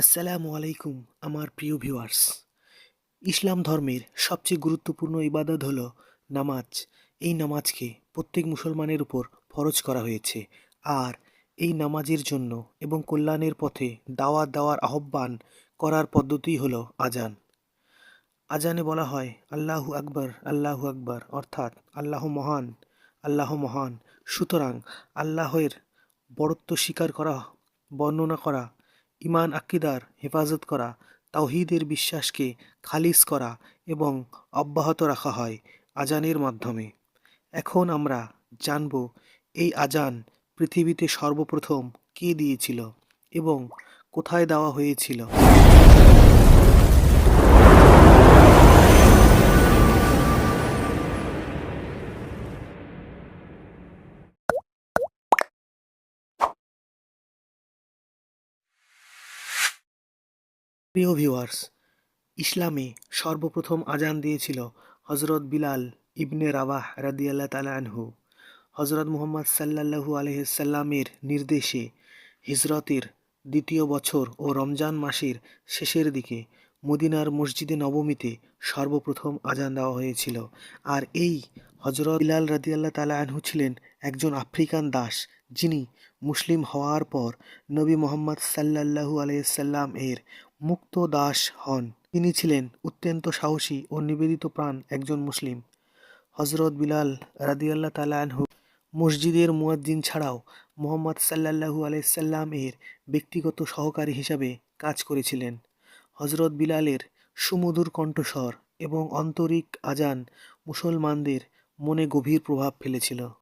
আসসালামু আলাইকুম আমার প্রিয় ভিউয়ার্স। ইসলাম ধর্মের সবচেয়ে গুরুত্বপূর্ণ ইবাদত হলো নামাজ। এই নামাজকে প্রত্যেক মুসলমানের উপর ফরজ করা হয়েছে। আর এই নামাজের জন্য এবং কল্যাণের পথে দাওয়াত দেওয়ার আহ্বান করার পদ্ধতি হলো আজান। আজানে বলা হয় আল্লাহু আকবার আল্লাহু আকবার, অর্থাৎ আল্লাহ মহান, আল্লাহ মহান। সুতরাং আল্লাহের বড়ত্ব স্বীকার করা, বর্ণনা করা, ইমান আকিদার হেফাজত করা, তাওহীদের বিশ্বাসকে খালিস করা এবং অব্যাহত রাখা হয় আজানের মাধ্যমে। এখন আমরা জানব এই আজান পৃথিবীতে সর্বপ্রথম কে দিয়েছিল এবং কোথায় দেওয়া হয়েছিল। প্রিয় ভিউয়ার্স, ইসলামে সর্বপ্রথম আজান দিয়েছিল হজরত বিলাল ইবনে রাবাহ রাদিয়াল্লাহু তাআলা আনহু। হজরত মুহাম্মদ সাল্লাল্লাহু আলাইহিসাল্লামের নির্দেশে হিজরতের দ্বিতীয় বছর ও রমজান মাসের শেষের দিকে মদিনার মসজিদে নবমীতে সর্বপ্রথম আজান দেওয়া হয়েছিল। আর এই হজরত বিলাল রাদিয়াল্লাহু তাআলা আনহু ছিলেন একজন আফ্রিকান দাস, যিনি মুসলিম হওয়ার পর নবী মুহাম্মদ সাল্লাল্লাহু আলাইহিসাল্লাম এর মুক্ত দাস হন। তিনি ছিলেন অত্যন্ত সাহসী ও নিবেদিত প্রাণ একজন মুসলিম। হজরত বিলাল রাদিয়াল্লাহু তাআলা আনহু মসজিদের মুয়াজ্জিন ছাড়াও মুহাম্মদ সাল্লাল্লাহু আলাইহিসাল্লাম এর ব্যক্তিগত সহকারী হিসাবে কাজ করেছিলেন। হজরত বিলালের সুমধুর কণ্ঠস্বর এবং আন্তরিক আজান মুসলমানদের মনে গভীর প্রভাব ফেলেছিল।